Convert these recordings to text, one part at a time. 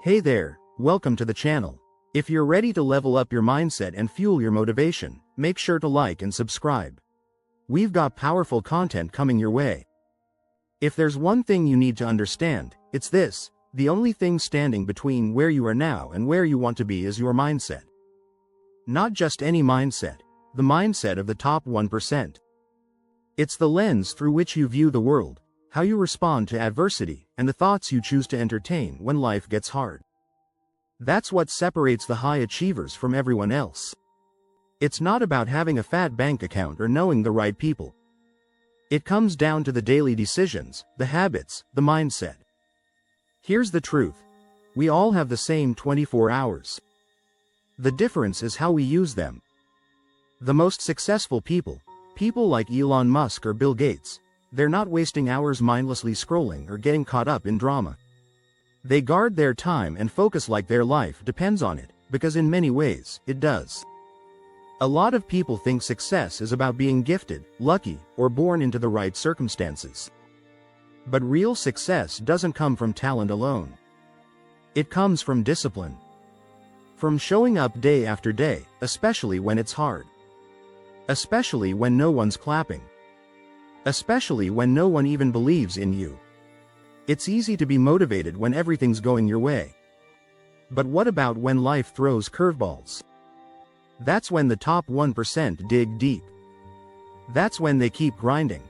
Hey there, welcome to the channel. If you're ready to level up your mindset and fuel your motivation, make sure to like and subscribe. We've got powerful content coming your way. If there's one thing you need to understand, it's this: the only thing standing between where you are now and where you want to be is your mindset. Not just any mindset, the mindset of the top 1%. It's the lens through which you view the world, how you respond to adversity, and the thoughts you choose to entertain when life gets hard. That's what separates the high achievers from everyone else. It's not about having a fat bank account or knowing the right people. It comes down to the daily decisions, the habits, the mindset. Here's the truth: we all have the same 24 hours. The difference is how we use them. The most successful people like Elon Musk or Bill Gates, they're not wasting hours mindlessly scrolling or getting caught up in drama. They guard their time and focus like their life depends on it, because in many ways, it does. A lot of people think success is about being gifted, lucky, or born into the right circumstances. But real success doesn't come from talent alone. It comes from discipline. From showing up day after day, especially when it's hard. Especially when no one's clapping. Especially when no one even believes in you. It's easy to be motivated when everything's going your way. But what about when life throws curveballs? That's when the top 1% dig deep. That's when they keep grinding.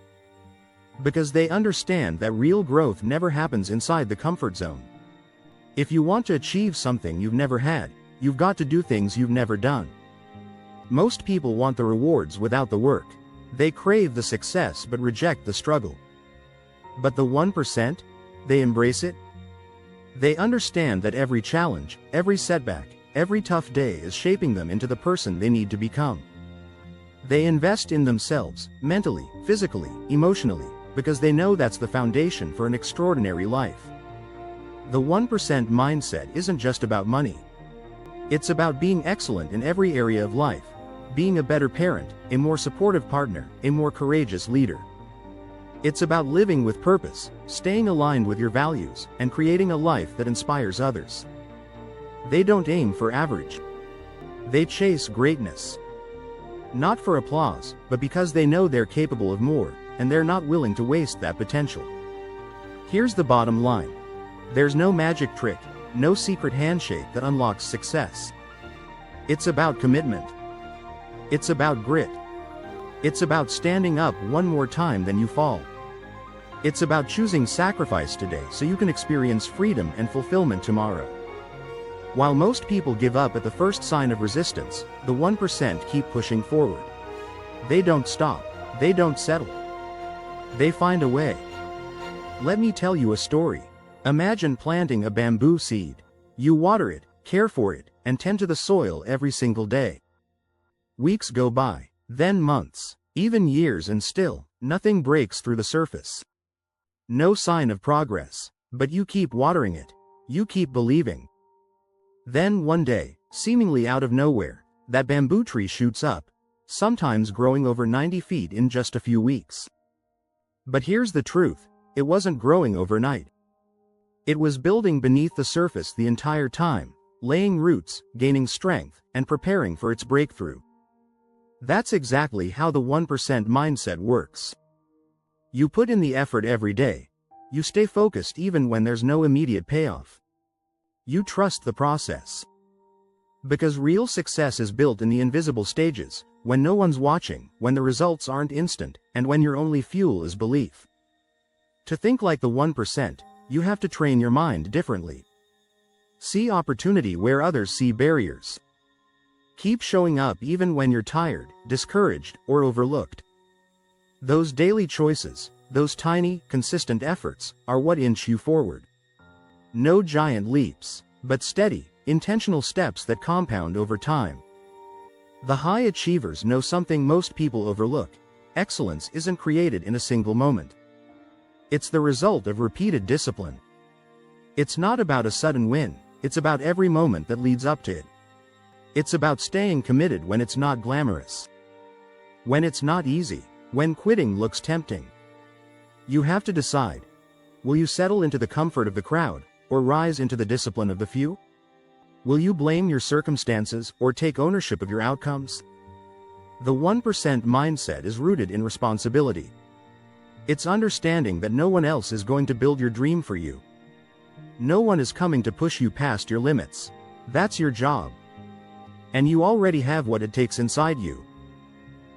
Because they understand that real growth never happens inside the comfort zone. If you want to achieve something you've never had, you've got to do things you've never done. Most people want the rewards without the work. They crave the success but reject the struggle. But the 1%? They embrace it. They understand that every challenge, every setback, every tough day is shaping them into the person they need to become. They invest in themselves, mentally, physically, emotionally, because they know that's the foundation for an extraordinary life. The 1% mindset isn't just about money. It's about being excellent in every area of life. Being a better parent, a more supportive partner, a more courageous leader. It's about living with purpose, staying aligned with your values, and creating a life that inspires others. They don't aim for average. They chase greatness. Not for applause, but because they know they're capable of more, and they're not willing to waste that potential. Here's the bottom line: there's no magic trick, no secret handshake that unlocks success. It's about commitment. It's about grit. It's about standing up one more time than you fall. It's about choosing sacrifice today so you can experience freedom and fulfillment tomorrow. While most people give up at the first sign of resistance, the 1% keep pushing forward. They don't stop. They don't settle. They find a way. Let me tell you a story. Imagine planting a bamboo seed. You water it, care for it, and tend to the soil every single day. Weeks go by, then months, even years, and still, nothing breaks through the surface. No sign of progress. But you keep watering it. You keep believing. Then one day, seemingly out of nowhere, that bamboo tree shoots up, sometimes growing over 90 feet in just a few weeks. But here's the truth: it wasn't growing overnight. It was building beneath the surface the entire time, laying roots, gaining strength, and preparing for its breakthrough. That's exactly how the 1% mindset works. You put in the effort every day. You stay focused even when there's no immediate payoff. You trust the process. Because real success is built in the invisible stages, when no one's watching, when the results aren't instant, and when your only fuel is belief. To think like the 1%, you have to train your mind differently. See opportunity where others see barriers. Keep showing up even when you're tired, discouraged, or overlooked. Those daily choices, those tiny, consistent efforts, are what inch you forward. No giant leaps, but steady, intentional steps that compound over time. The high achievers know something most people overlook: excellence isn't created in a single moment. It's the result of repeated discipline. It's not about a sudden win, it's about every moment that leads up to it. It's about staying committed when it's not glamorous. When it's not easy. When quitting looks tempting. You have to decide: will you settle into the comfort of the crowd, or rise into the discipline of the few? Will you blame your circumstances or take ownership of your outcomes? The 1% mindset is rooted in responsibility. It's understanding that no one else is going to build your dream for you. No one is coming to push you past your limits. That's your job. And you already have what it takes inside you.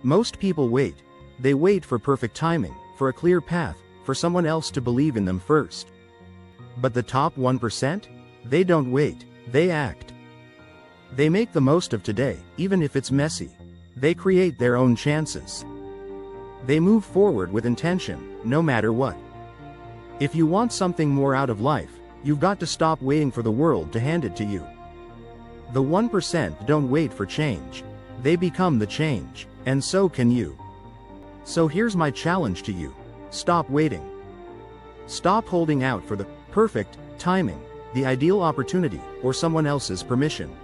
Most people wait. They wait for perfect timing, for a clear path, for someone else to believe in them first. But the top 1%? They don't wait, they act. They make the most of today, even if it's messy. They create their own chances. They move forward with intention, no matter what. If you want something more out of life, you've got to stop waiting for the world to hand it to you. The 1% don't wait for change. They become the change, and so can you. So here's my challenge to you. Stop waiting. Stop holding out for the perfect timing, the ideal opportunity, or someone else's permission.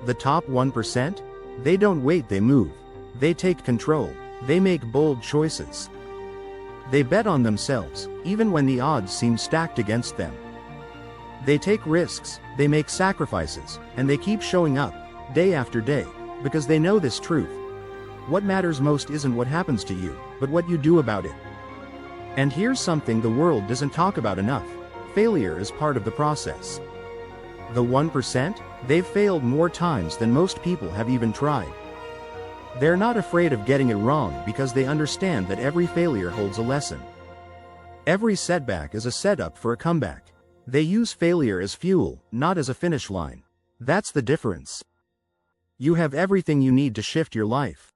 The top 1%? They don't wait, they move. They take control. They make bold choices. They bet on themselves, even when the odds seem stacked against them. They take risks, they make sacrifices, and they keep showing up, day after day, because they know this truth. What matters most isn't what happens to you, but what you do about it. And here's something the world doesn't talk about enough. Failure is part of the process. The 1%? They've failed more times than most people have even tried. They're not afraid of getting it wrong because they understand that every failure holds a lesson. Every setback is a setup for a comeback. They use failure as fuel, not as a finish line. That's the difference. You have everything you need to shift your life.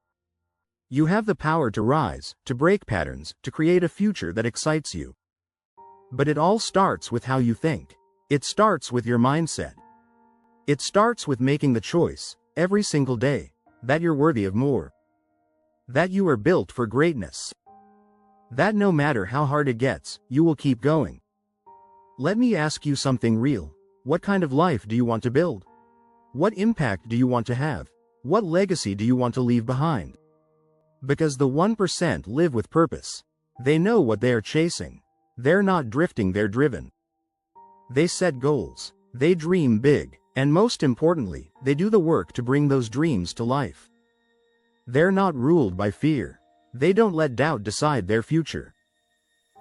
You have the power to rise, to break patterns, to create a future that excites you. But it all starts with how you think. It starts with your mindset. It starts with making the choice, every single day, that you're worthy of more. That you are built for greatness. That no matter how hard it gets, you will keep going. Let me ask you something real. What kind of life do you want to build? What impact do you want to have? What legacy do you want to leave behind? Because the 1% live with purpose. They know what they are chasing. They're not drifting, they're driven. They set goals. They dream big. And most importantly, they do the work to bring those dreams to life. They're not ruled by fear. They don't let doubt decide their future.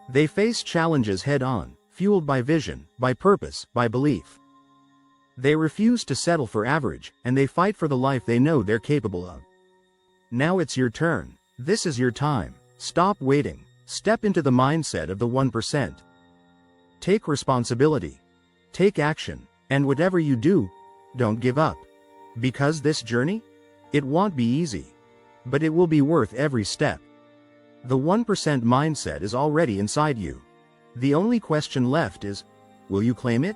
They face challenges head on, fueled by vision, by purpose, by belief. They refuse to settle for average, and they fight for the life they know they're capable of. Now it's your turn. This is your time. Stop waiting. Step into the mindset of the 1%. Take responsibility. Take action. And whatever you do, don't give up. Because this journey? It won't be easy. But it will be worth every step. The 1% mindset is already inside you. The only question left is, will you claim it?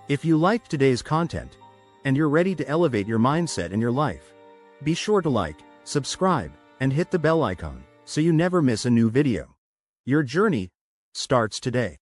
If you liked today's content, and you're ready to elevate your mindset and your life, be sure to like, subscribe, and hit the bell icon, so you never miss a new video. Your journey starts today.